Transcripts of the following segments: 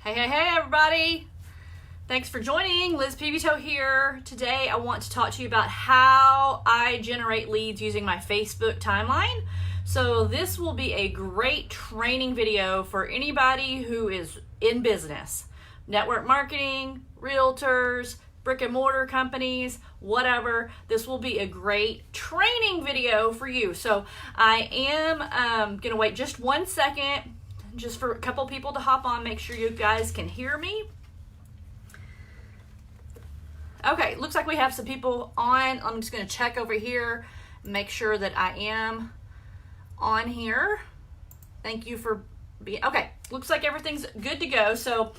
Hey, everybody. Thanks for joining. Liz Pevytoe here. Today, I want to talk to you about how I generate leads using my Facebook timeline. So this will be a great training video for anybody who is in business. Network marketing, realtors, brick and mortar companies, whatever. This will be a great training video for you. So I am going to wait just 1 second just for a couple people to hop on, make sure you guys can hear me. Okay, looks like we have some people on. I'm just going to check over here, make sure that I am on here. Thank you for being, okay, looks like everything's good to go. So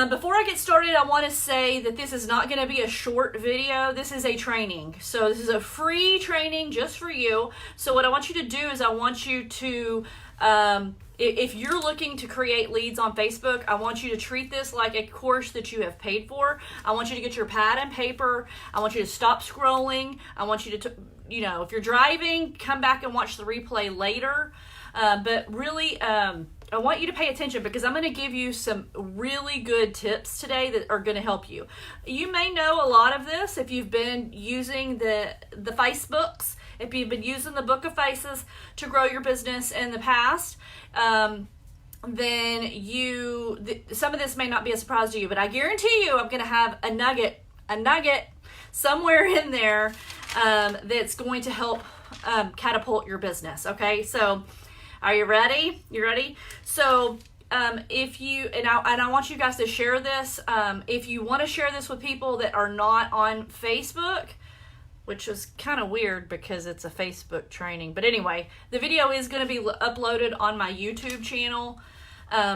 before I get started, I want to say that this is not going to be a short video. This is a training. So this is a free training just for you. So what I want you to do is I want you to, if you're looking to create leads on Facebook, I want you to treat this like a course that you have paid for. I want you to get your pad and paper. I want you to stop scrolling. I want you to, if you're driving, come back and watch the replay later. But really, I want you to pay attention because I'm going to give you some really good tips today that are going to help you. You may know a lot of this if you've been using the Facebooks, if you've been using the Book of Faces to grow your business in the past, then some of this may not be a surprise to you, but I guarantee you I'm going to have a nugget somewhere in there that's going to help catapult your business. Okay, so are you ready? You ready? So if you, and I want you guys to share this, if you want to share this with people that are not on Facebook, which is kind of weird because it's a Facebook training. But anyway, the video is going to be uploaded on my YouTube channel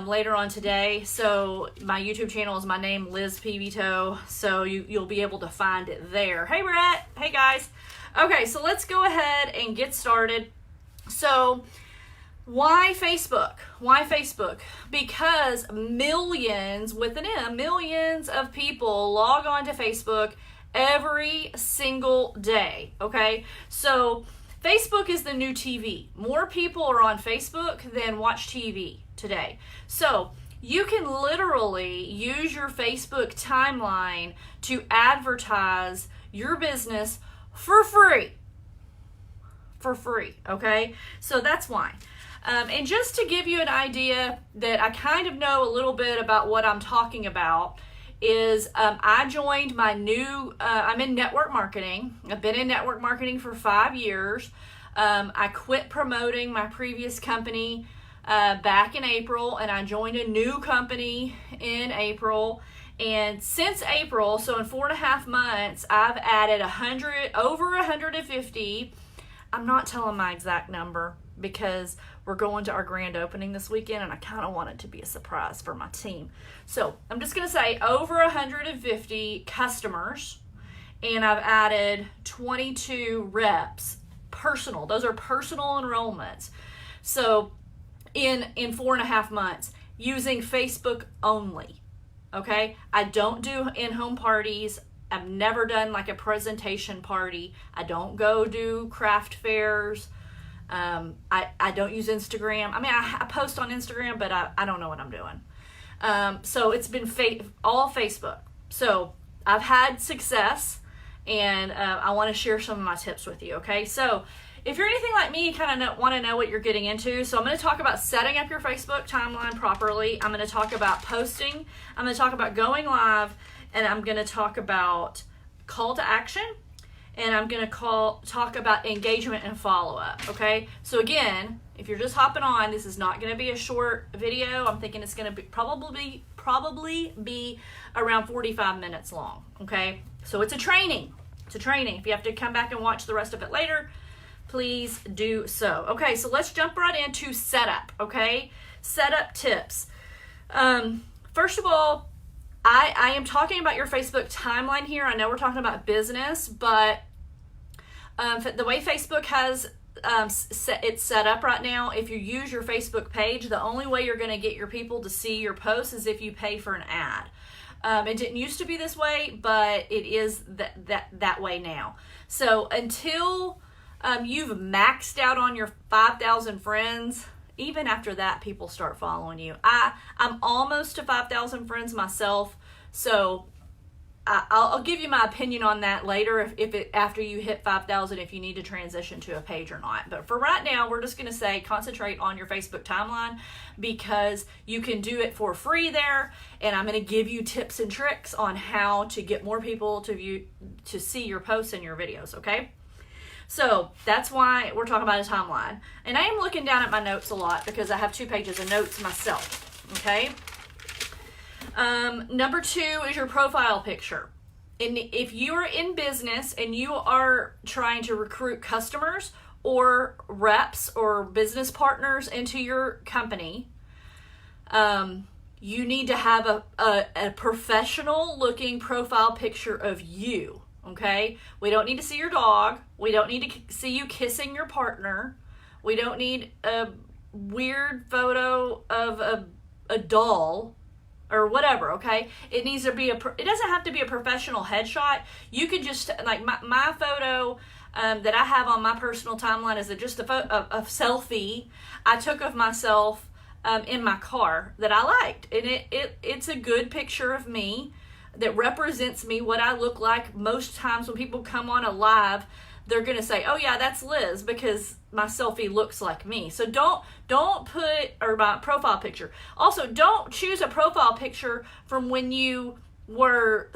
later on today. So my YouTube channel is my name, Liz Pevytoe. So you'll be able to find it there. Hey, Brett. Hey, guys. Okay, so let's go ahead and get started. So why Facebook? Why Facebook? Because millions, with an M, millions of people log on to Facebook every single day, okay? So Facebook is the new TV. More people are on Facebook than watch TV today. So you can literally use your Facebook timeline to advertise your business for free. For free, okay? So that's why. And just to give you an idea that I kind of know a little bit about what I'm talking about is I joined my new, I'm in network marketing. I've been in network marketing for 5 years. I quit promoting my previous company back in April, and I joined a new company in April. And since April, so in 4.5 months, I've added over 150. I'm not telling my exact number because we're going to our grand opening this weekend and I kind of want it to be a surprise for my team. So I'm just going to say over 150 customers, and I've added 22 reps, personal. Those are personal enrollments. So in 4.5 months using Facebook only. Okay. I don't do in-home parties. I've never done like a presentation party. I don't go do craft fairs. I don't use Instagram. I mean, I post on Instagram, but I don't know what I'm doing. So it's been all Facebook. So I've had success, and I want to share some of my tips with you, okay? So if you're anything like me, you kind of want to know what you're getting into. So I'm going to talk about setting up your Facebook timeline properly. I'm going to talk about posting. I'm going to talk about going live, and I'm going to talk about call to action. And I'm going to talk about engagement and follow-up, okay? So again, if you're just hopping on, this is not going to be a short video. I'm thinking it's going to be probably be around 45 minutes long, okay? So it's a training. It's a training. If you have to come back and watch the rest of it later, please do so. Okay, so let's jump right into setup, okay? Setup tips. First of all, I am talking about your Facebook timeline here. I know we're talking about business, but the way Facebook has it's set up right now, if you use your Facebook page, the only way you're going to get your people to see your posts is if you pay for an ad. It didn't used to be this way, but it is that way now. So until you've maxed out on your 5,000 friends, even after that, people start following you. I'm almost to 5,000 friends myself, so I'll give you my opinion on that later after you hit 5,000, if you need to transition to a page or not. But for right now, we're just going to say concentrate on your Facebook timeline, because you can do it for free there, and I'm going to give you tips and tricks on how to get more people to see your posts and your videos, okay? So that's why we're talking about a timeline. And I am looking down at my notes a lot because I have 2 pages of notes myself, okay? Number 2 is your profile picture. And if you're in business and you are trying to recruit customers or reps or business partners into your company, you need to have a professional looking profile picture of you, okay? We don't need to see your dog. We don't need to see you kissing your partner. We don't need a weird photo of a doll or whatever, okay? It needs to be it doesn't have to be a professional headshot. You can just, like my photo that I have on my personal timeline is just a selfie I took of myself in my car that I liked. And it's a good picture of me that represents me, what I look like. Most times when people come on a live, they're going to say, oh yeah, that's Liz, because my selfie looks like me. So don't put, or my profile picture. Also, don't choose a profile picture from when you were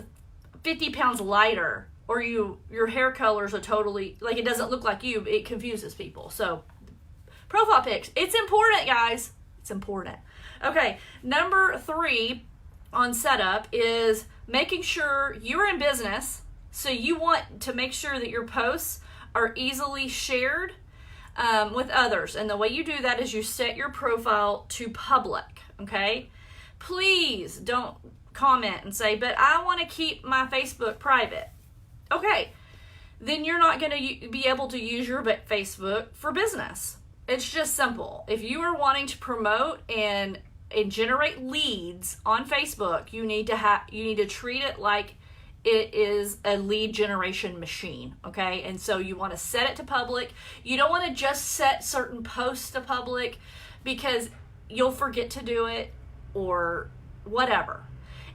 50 pounds lighter, or your hair colors are totally, like, it doesn't look like you. It confuses people. So profile pics, it's important, guys. It's important. Okay, number 3 on setup is making sure you're in business. So you want to make sure that your posts are easily shared with others. And the way you do that is you set your profile to public, okay? Please don't comment and say, but I want to keep my Facebook private. Okay, then you're not going to be able to use your Facebook for business. It's just simple. If you are wanting to promote and generate leads on Facebook, you need to treat it like it is a lead generation machine, okay? And so you want to set it to public. You don't want to just set certain posts to public, because you'll forget to do it or whatever.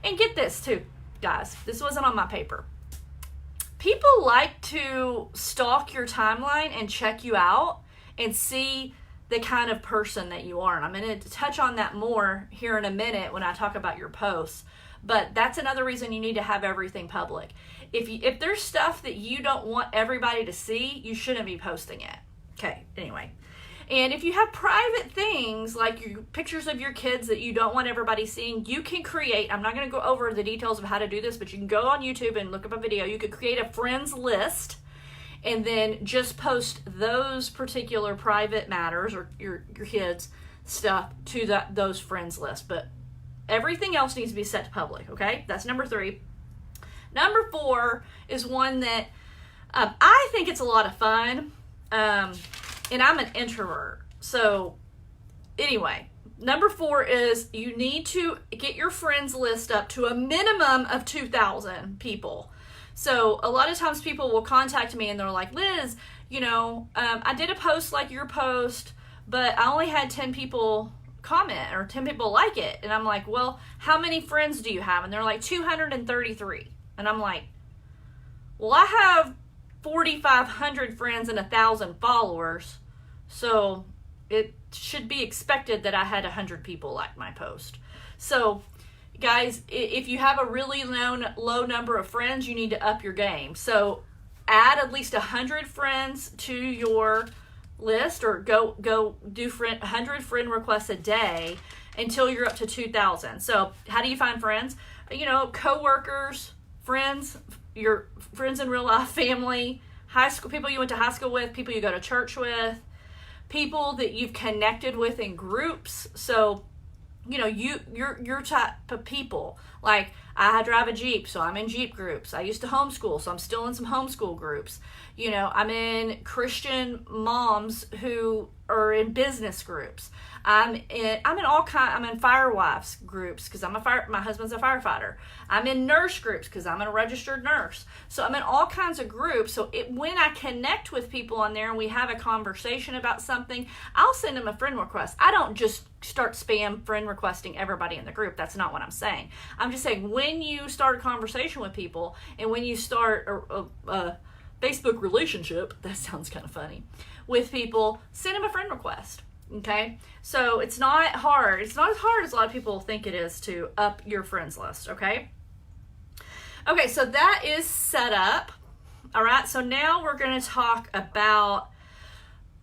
And get this too, guys. This wasn't on my paper. People like to stalk your timeline and check you out and see the kind of person that you are. And I'm going to touch on that more here in a minute when I talk about your posts. But that's another reason you need to have everything public. If there's stuff that you don't want everybody to see, you shouldn't be posting it. Okay, anyway. And if you have private things, like your pictures of your kids that you don't want everybody seeing, you can create, I'm not going to go over the details of how to do this, but you can go on YouTube and look up a video. You could create a friends list and then just post those particular private matters or your kids' stuff to those friends list. But everything else needs to be set to public, okay? That's number 3. Number 4 is one that I think it's a lot of fun, and I'm an introvert. So anyway, number 4 is you need to get your friends list up to a minimum of 2,000 people. So a lot of times people will contact me and they're like, Liz, I did a post like your post, but I only had 10 people comment or 10 people like it. And I'm like, well, how many friends do you have? And they're like 233. And I'm like, well, I have 4,500 friends and 1,000 followers. So it should be expected that I had 100 people like my post. So guys, if you have a really low number of friends, you need to up your game. So add at least 100 friends to your list, or go do 100 friend requests a day until you're up to 2,000. So how do you find friends? Co-workers, friends, your friends in real life, family, high school, people you went to high school with, people you go to church with, people that you've connected with in groups. So your type of people. Like, I drive a Jeep, so I'm in Jeep groups. I used to homeschool, so I'm still in some homeschool groups. I'm in Christian moms who or in business groups. I'm in firewives groups because my husband's a firefighter. I'm in nurse groups because I'm a registered nurse. So I'm in all kinds of groups. So when I connect with people on there and we have a conversation about something, I'll send them a friend request. I don't just start spam friend requesting everybody in the group. That's not what I'm saying. I'm just saying when you start a conversation with people and when you start a Facebook relationship, that sounds kind of funny, with people, send them a friend request. Okay, so it's not hard. It's not as hard as a lot of people think it is to up your friends list. Okay, so that is set up. All right, so now we're going to talk about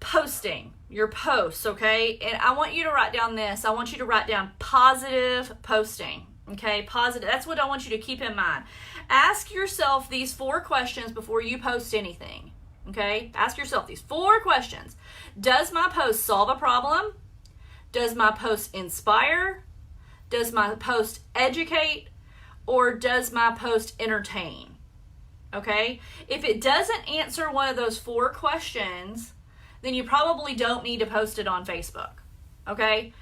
posting your posts. Okay, and I want you to write down this. I want you to write down positive posting. Okay, positive. That's what I want you to keep in mind. Ask yourself these 4 questions before you post anything. Okay, ask yourself these 4 questions. Does my post solve a problem? Does my post inspire? Does my post educate? Or does my post entertain? Okay, if it doesn't answer one of those 4 questions, then you probably don't need to post it on Facebook. Okay,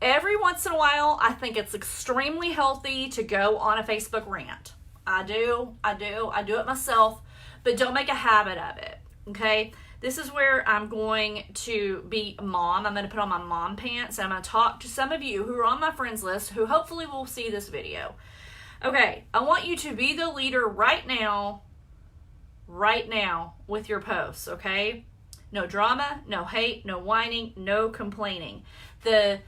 every once in a while, I think it's extremely healthy to go on a Facebook rant. I do it myself. But don't make a habit of it, okay? This is where I'm going to be mom. I'm going to put on my mom pants, and I'm going to talk to some of you who are on my friends list who hopefully will see this video. Okay, I want you to be the leader right now with your posts, okay? No drama, no hate, no whining, no complaining. There's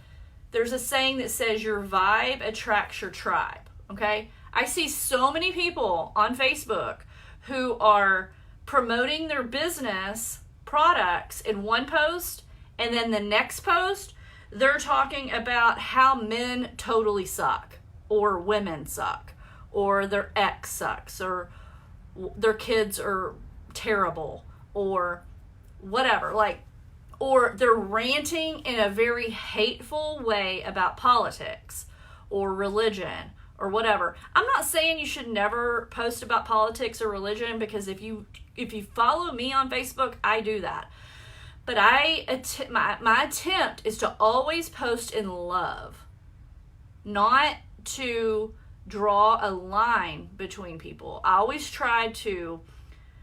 a saying that says your vibe attracts your tribe, okay? I see so many people on Facebook who are promoting their business products in one post, and then the next post, they're talking about how men totally suck, or women suck, or their ex sucks, or their kids are terrible, or whatever. Or they're ranting in a very hateful way about politics, or religion, or whatever. I'm not saying you should never post about politics or religion, because if you follow me on Facebook, I do that. But my attempt is to always post in love, not to draw a line between people. I always try to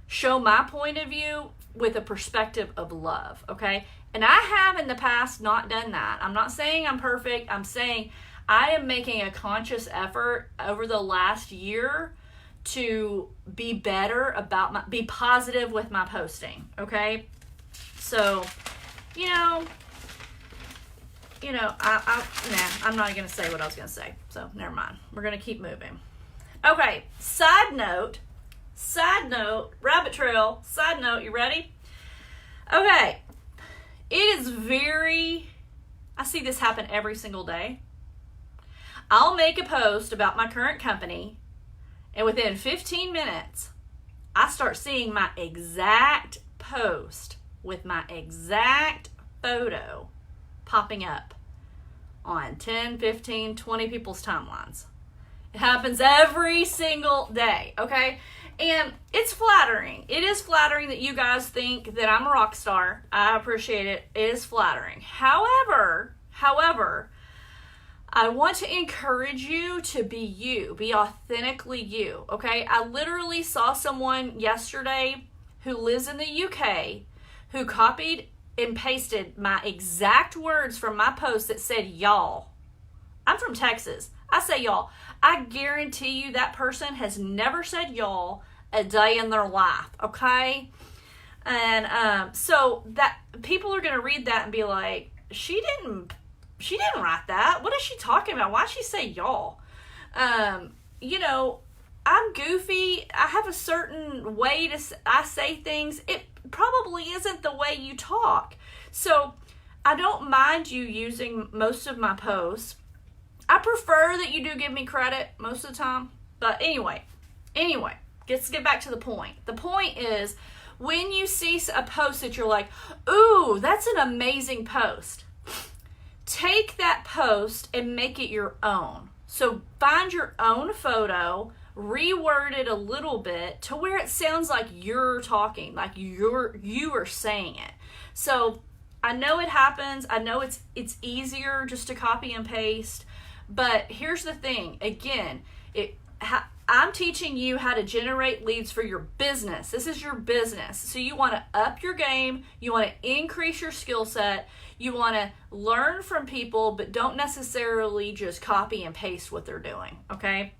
show my point of view with a perspective of love, okay? And I have in the past not done that. I'm not saying I'm perfect. I'm saying I am making a conscious effort over the last year to be better be positive with my posting, okay? So, I'm not going to say what I was going to say, so never mind. We're going to keep moving. Okay, side note, rabbit trail, side note, you ready? Okay, it is I see this happen every single day. I'll make a post about my current company, and within 15 minutes, I start seeing my exact post with my exact photo popping up on 10, 15, 20 people's timelines. It happens every single day, okay? And it's flattering. It is flattering that you guys think that I'm a rock star. I appreciate it. It is flattering. However, I want to encourage you to be you. Be authentically you, okay? I literally saw someone yesterday who lives in the UK who copied and pasted my exact words from my post that said y'all. I'm from Texas. I say y'all. I guarantee you that person has never said y'all a day in their life, okay? And so that people are going to read that and be like, she didn't write that. What is she talking about? Why'd she say y'all? I'm goofy. I have a certain way I say things. It probably isn't the way you talk. So I don't mind you using most of my posts. I prefer that you do give me credit most of the time. But anyway, let's get back to the point. The point is, when you see a post that you're like, ooh, that's an amazing post, take that post and make it your own. So find your own photo, reword it a little bit to where it sounds like you're talking, like you are saying it. So I know it happens. I know it's easier just to copy and paste. But here's the thing. Again, I'm teaching you how to generate leads for your business. This is your business. So you want to up your game. You want to increase your skill set. You want to learn from people, but don't necessarily just copy and paste what they're doing. Okay?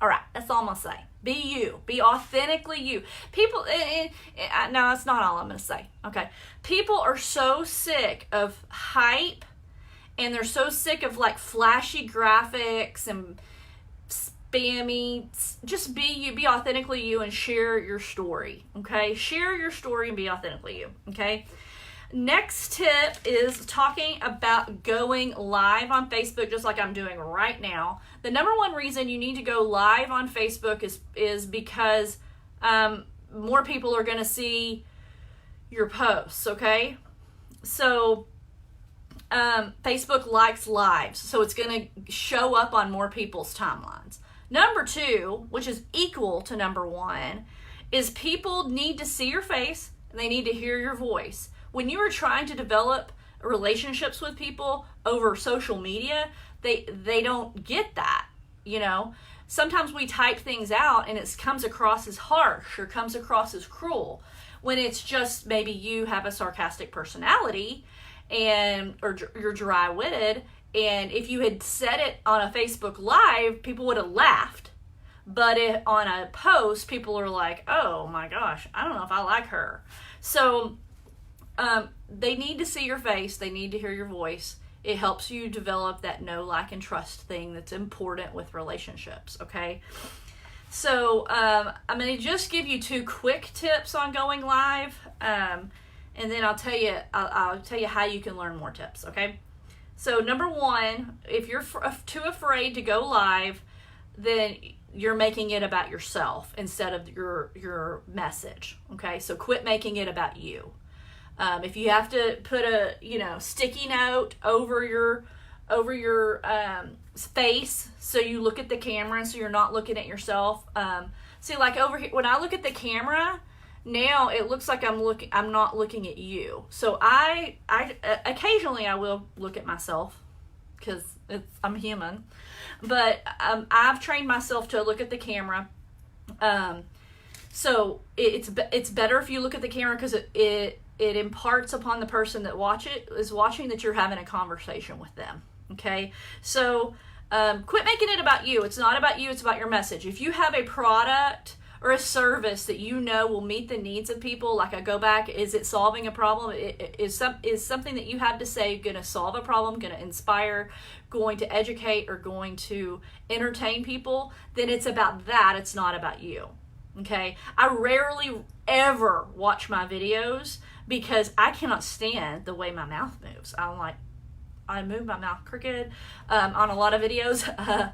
All right. That's all I'm going to say. Be you. Be authentically you. People, no, that's not all I'm going to say. Okay? People are so sick of hype, and they're so sick of like flashy graphics and spammy. Just be you, be authentically you, and share your story. Okay? Share your story and be authentically you. Okay? Next tip is talking about going live on Facebook, just like I'm doing right now. The number one reason you need to go live on Facebook is because more people are going to see your posts. Okay? So Facebook likes lives, so it's going to show up on more people's timelines. Number two, which is equal to number one, is people need to see your face and they need to hear your voice. When you are trying to develop relationships with people over social media, they don't get that, you know. Sometimes we type things out and it comes across as harsh or comes across as cruel, when it's just maybe you have a sarcastic personality or you're dry-witted, and if you had said it on a Facebook Live, people would have laughed. But on a post, people are like, oh my gosh, I don't know if I like her. So they need to see your face. They need to hear your voice. It helps you develop that know, like, and trust thing that's important with relationships, okay? So I'm going to just give you 2 quick tips on going live, and then I'll tell you how you can learn more tips, okay? So number 1, if you're too afraid to go live, then you're making it about yourself instead of your message, okay? So quit making it about you. If you have to put a sticky note over your face so you look at the camera, so you're not looking at yourself. See, like over here, when I look at the camera, now it looks like I'm not looking at you. So I occasionally I will look at myself because I'm human, but I've trained myself to look at the camera. So it's better if you look at the camera because it imparts upon the person that is watching that you're having a conversation with them. Okay, so quit making it about you. It's not about you. It's about your message. If you have a product or a service that you know will meet the needs of people, like I go back, is it solving a problem? Is something that you have to say going to solve a problem, going to inspire, going to educate, or going to entertain people? Then it's about that. It's not about you. Okay, I rarely ever watch my videos because I cannot stand the way my mouth moves. I move my mouth crooked. On a lot of videos,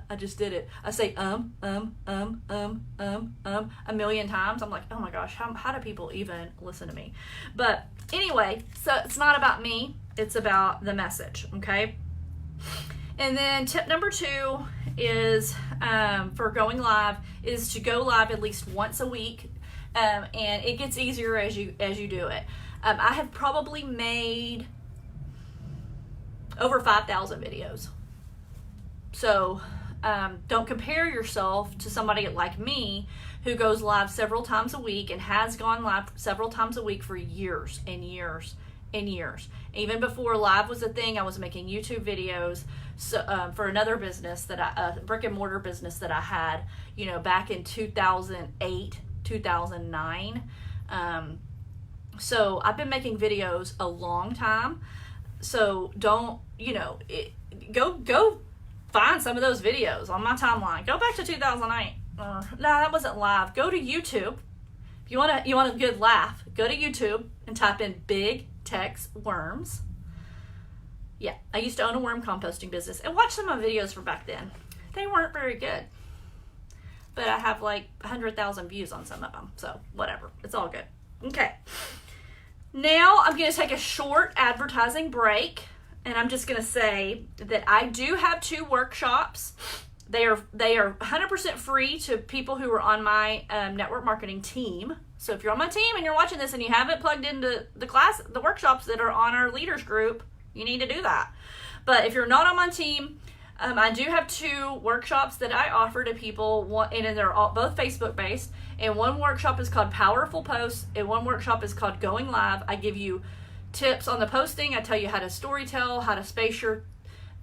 I just did it. I say a million times. I'm like, oh my gosh, how do people even listen to me? But anyway, so it's not about me. It's about the message, okay? And then tip number 2 is for going live is to go live at least once a week, and it gets easier as you do it. I have probably made over 5,000 videos. So don't compare yourself to somebody like me who goes live several times a week and has gone live several times a week for years and years and years. Even before live was a thing, I was making YouTube videos for another business a brick and mortar business that I had, back in 2008, 2009. So I've been making videos a long time. So don't, go find some of those videos on my timeline. Go back to 2008. No, that wasn't live. Go to YouTube. If you want a good laugh, go to YouTube and type in Big Tex Worms. Yeah, I used to own a worm composting business and watch some of my videos from back then. They weren't very good, but I have like 100,000 views on some of them. So whatever, it's all good. Okay. Now I'm going to take a short advertising break, and I'm just going to say that I do have 2 workshops. They are 100% free to people who are on my network marketing team. So if you're on my team and you're watching this and you haven't plugged into the workshops that are on our leaders group, you need to do that. But if you're not on my team, I do have 2 workshops that I offer to people, and they're both Facebook based. And one workshop is called Powerful Posts, and one workshop is called Going Live. I give you tips on the posting. I tell you how to storytell, how to space your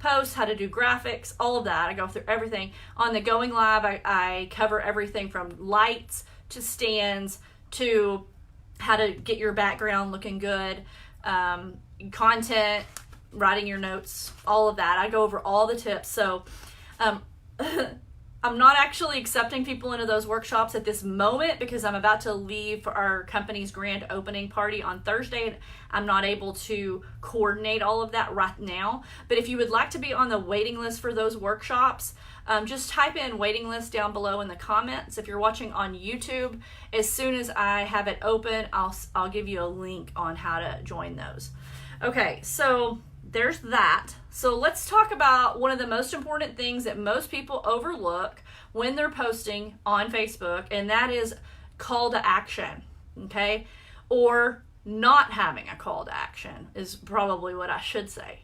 posts, how to do graphics, all of that. I go through everything. On the Going Live, I cover everything from lights to stands to how to get your background looking good, content, writing your notes, all of that. I go over all the tips. So I'm not actually accepting people into those workshops at this moment because I'm about to leave for our company's grand opening party on Thursday, and I'm not able to coordinate all of that right now. But if you would like to be on the waiting list for those workshops, just type in waiting list down below in the comments. If you're watching on YouTube, as soon as I have it open, I'll give you a link on how to join those. Okay, so there's that. So let's talk about one of the most important things that most people overlook when they're posting on Facebook, and that is call to action, okay? Or not having a call to action is probably what I should say,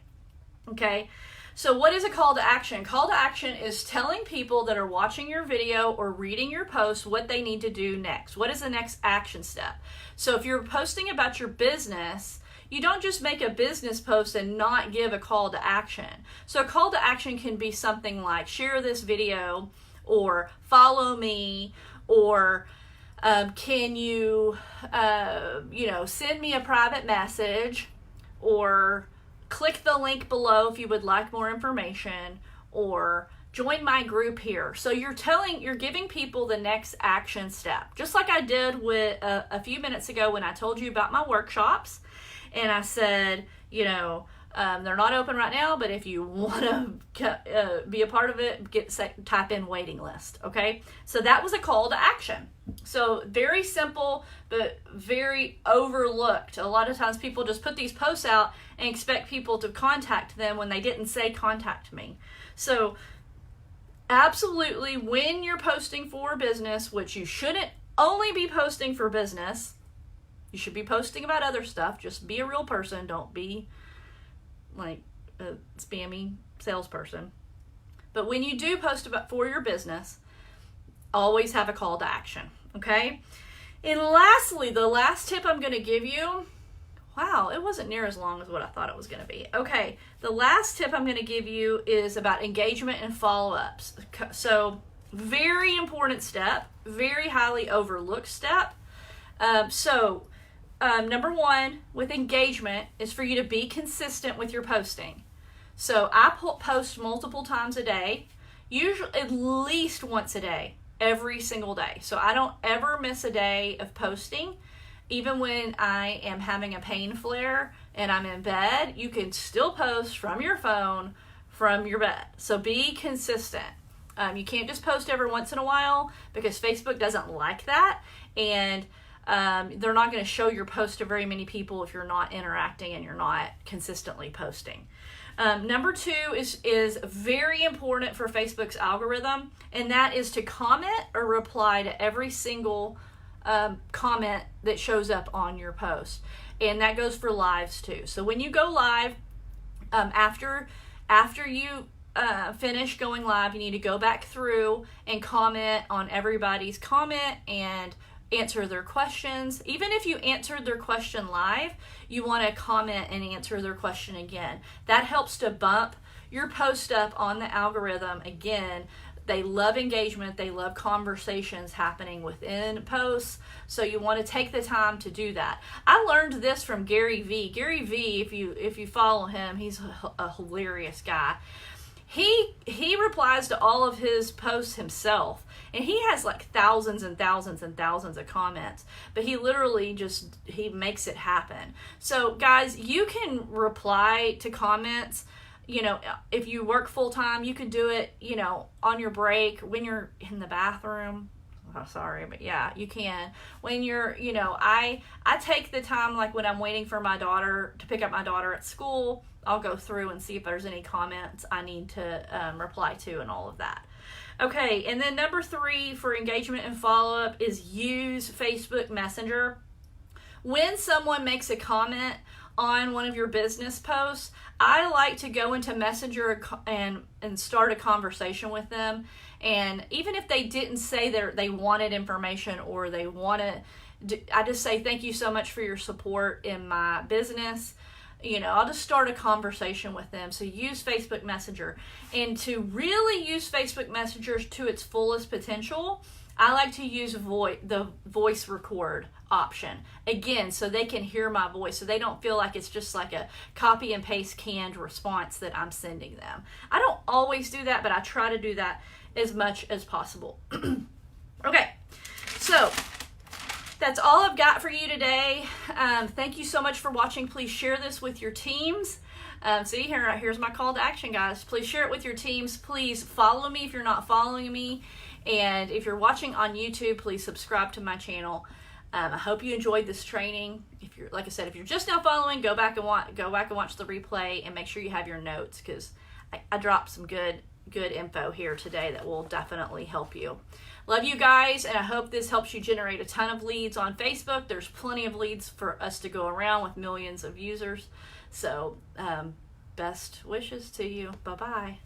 okay? So what is a call to action? Call to action is telling people that are watching your video or reading your post what they need to do next. What is the next action step? So if you're posting about your business, you don't just make a business post and not give a call to action. So a call to action can be something like share this video, or follow me, or can you, send me a private message, or click the link below if you would like more information, or join my group here. So you're giving people the next action step, just like I did with a few minutes ago when I told you about my workshops. And I said, they're not open right now, but if you want to be a part of it, type in waiting list, okay? So that was a call to action. So very simple, but very overlooked. A lot of times people just put these posts out and expect people to contact them when they didn't say contact me. So absolutely, when you're posting for business, which you shouldn't only be posting for business, you should be posting about other stuff. Just be a real person. Don't be like a spammy salesperson. But when you do post for your business, always have a call to action, okay? And lastly, the last tip I'm going to give you, wow, it wasn't near as long as what I thought it was going to be. Okay, the last tip I'm going to give you is about engagement and follow-ups. So very important step, very highly overlooked step. Number 1 with engagement is for you to be consistent with your posting. So I post multiple times a day, usually at least once a day, every single day. So I don't ever miss a day of posting. Even when I am having a pain flare and I'm in bed, you can still post from your phone, from your bed. So be consistent. You can't just post every once in a while because Facebook doesn't like that. And they're not going to show your post to very many people if you're not interacting and you're not consistently posting. Number 2 is very important for Facebook's algorithm, and that is to comment or reply to every single comment that shows up on your post. And that goes for lives too. So when you go live, after you finish going live, you need to go back through and comment on everybody's comment and answer their questions. Even if you answered their question live, you want to comment and answer their question again. That helps to bump your post up on the algorithm. Again, they love engagement. They love conversations happening within posts. So you want to take the time to do that. I learned this from Gary Vee. Gary Vee, if you follow him, he's a hilarious guy. He replies to all of his posts himself, and he has like thousands and thousands and thousands of comments, but he literally he makes it happen. So guys, you can reply to comments. If you work full time, you can do it, on your break, when you're in the bathroom. Oh, sorry, but yeah, you can. When you're, I take the time, like when I'm waiting for my daughter to pick up my daughter at school, I'll go through and see if there's any comments I need to reply to and all of that. Okay, and then number 3 for engagement and follow-up is use Facebook Messenger. When someone makes a comment on one of your business posts, I like to go into Messenger and start a conversation with them. And even if they didn't say they wanted information or they want to, I just say, thank you so much for your support in my business. You know, I'll just start a conversation with them. So use Facebook Messenger. And to really use Facebook Messenger to its fullest potential, I like to use the voice record option. Again, so they can hear my voice, so they don't feel like it's just like a copy and paste canned response that I'm sending them. I don't always do that, but I try to do that as much as possible. Okay, so that's all I've got for you today. Thank you so much for watching. Please share this with your teams. See, here's my call to action, guys. Please share it with your teams. Please follow me if you're not following me. And if you're watching on YouTube, please subscribe to my channel. I hope you enjoyed this training. If you're, like I said, if you're just now following, go back and watch the replay and make sure you have your notes, because I dropped some good info here today that will definitely help you. Love you guys, and I hope this helps you generate a ton of leads on Facebook. There's plenty of leads for us to go around with millions of users. So best wishes to you. Bye-bye.